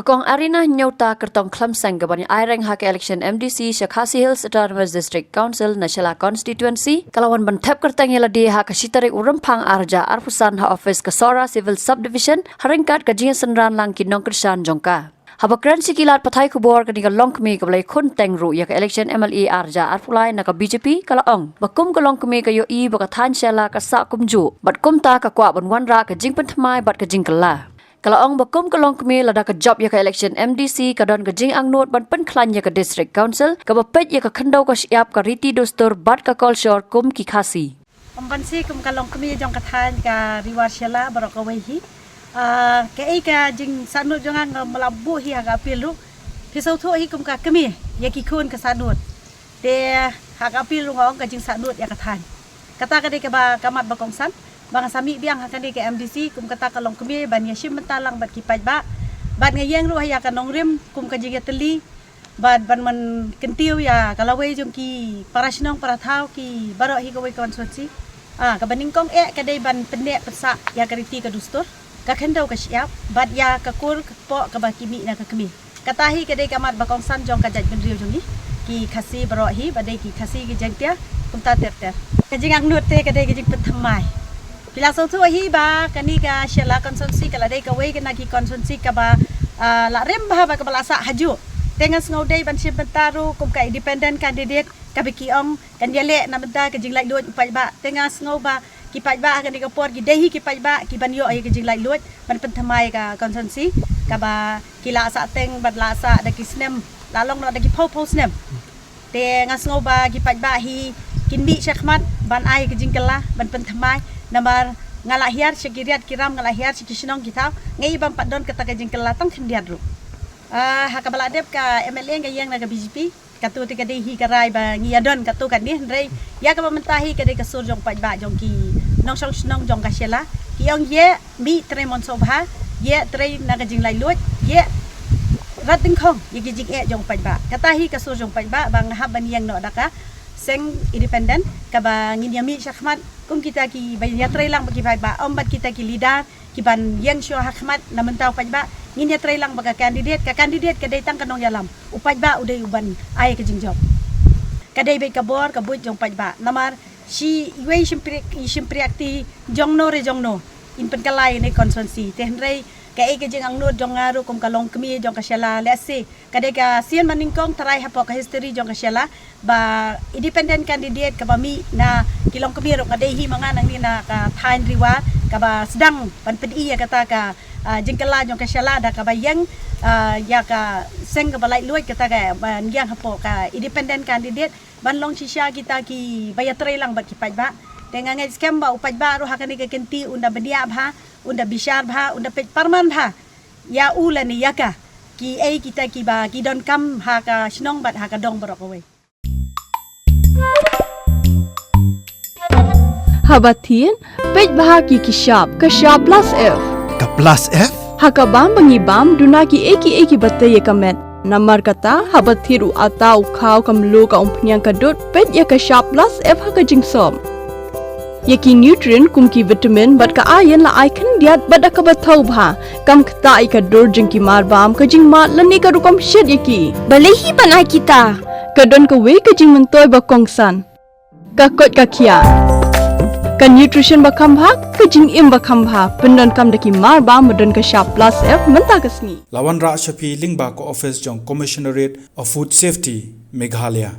Kekong arena nyauta kertong Klamsang gabani aireng hak election MDC Shakasi Hills Autonomous District Council na Shella constituency kalawan bantap kertang yaladi hak sitari urempang arja arpusan ha office Kasora Civil Subdivision haringkat kajingan senran lang kinong kersan jongka. Habakran sikilat patay kubor kaniga longkmi kabalay kunteng ru yak election MLA arja arpulay naka BJP kalaong. Bakum ka longkmi kayo i bakatan Shella kasa Kumjuh. Bat kumta ka kwa ban Wanrah ka jingpentamay bat ka Jingkylla. Kalaong bakum kalong kami lada ka job ya ka election MDC kadon ka jing angnot ban penklan ya ka district council ka bapet ya ka khandau ka siap ka riti dostor bat ka culture kum ki khasi. Pembansi kum kalong kami jong kathan ka riwar Shella barok wehi. Ka ai ka jing sanut jong ang melabu hi ha apil ru. Pisau tho hi kum ka kami ya ki khun ka sanut. De ha apil ru ngong ka jing sanut ya kathan. Kata ka de ka ba kamat bakong san. Bang sami biang hakani ke MDC kum kata kalong kemi ban yashim mentalang bat kipai ba bat ngayeng ru ya kanong rim kum ka jiga teli bat ban man kentiu ya kalawe jong ki parasnong parathau ki baro hi gawai konsorsi ka baningkong ka dei ban pendek pesa ya kariti ka dustur ka khendau ka siap bat ya ka kur po ka ba kimi na ka kemi katahi ka dei kamat bakong san jong ka jaj ben riu jong ni ki khasi baro hi badai ki khasi ki jangtia kum ta ter ter ka jingang nut te ka dei ka jing pethamai Bila sautu ahi ba kani ka Shella konsumsi kala dei ka wei kena ki konsumsi ka ba la rem ba ka balasa haju tengas ngaudei ban sim pentaru kum ka independent candidate ka bikiong kan yale na benta ka jinglai luat pai ba tengas ngau ba ki pai ba kan ka por ki dehi ki pai ba ki ban yo ai ka jinglai luat ban penthamai ka konsumsi ka ba kila sa teng ban la sa da ki snem lalong na da ki pau snem tengas ngau ba ki pai ba hi kinbi syakmat ban ai ka Jingkylla ban penthamai Namar ngalahiar sekiriat kiram ngalahiar sekisinong kita ngai bang padon kata ka Jingkylla tang khendiat ru hakabaladep ka MLA ngayang naga BJP katu tika dehi karai ba ngiadon katu kan ni rei ya ka mentahi ka de ka sur jong pajba jong ki nong song snong jong ka Shella ki ong ye mi tre mon sobha ye tre naga jinglai luat ye rating khong ye ki jing e jong pajba katahi ka sur jong pajba bang haban yang no daka seng independent kaba ngin yami syakmat kum kita ki bay yatray lang bagi ba ombat kita ki lidah ki ban yang syo hakmat na mentaw pajba ngin yatray lang baga candidate ka datang kanong yalam upaj ba uday uban ay ka jingjob kaday bay kabor kabut jong pajba namar si iwe simpri akti jongno re jongno in penkalay ne konsensi tehnray kai ke jing angnut jong ngaru kum kalong kemi jong ka Shella let's say kadai ka sian maningkong tarai hapok ka history jong ka Shella ba independent candidate ka bami na kilong kemi ro kadai hi mangan ang ni na ka thain riwa ka ba sedang pan pedi ya kata ka Jingkylla jong ka Shella da ka bayang ya ka seng ka balai luit kata ka ban yang hapok ka independent candidate ban long shisha kita ki bayatrai lang bat ki pajba dengan ngai scam ba upaj ba ro hakani ka kenti unda bedia bha unda bishar bha unda pej parman bha ya ulani yaka ki ai kita ki ba ki don kam ha ka snong bat ha ka dong barok we habatin pej bha ki kishap plus f ka plus f ha ka bam bangi bam duna ki eki batte ye kamet namar kata habathiru atau khau kamlu ka umpnyang ka dot pej ya ka sharp plus f ha ka jingsom Yaki nutrient kumki vitamin bat ka ayan la icon diat bat ka bathau bha kam khta ai ka dor jing ki mar bam ka jing mat lani ka rukom shed yaki balehi banai kita ka don ka we ka jing mentoy ba kongsan ka kot ka khia ka nutrition ba kham bha ka jing im ba kham bha pendon kam daki mar bam don ka sharp plus f menta kasni Wanrah shapi lingba ko office jong commissionerate of food safety Meghalaya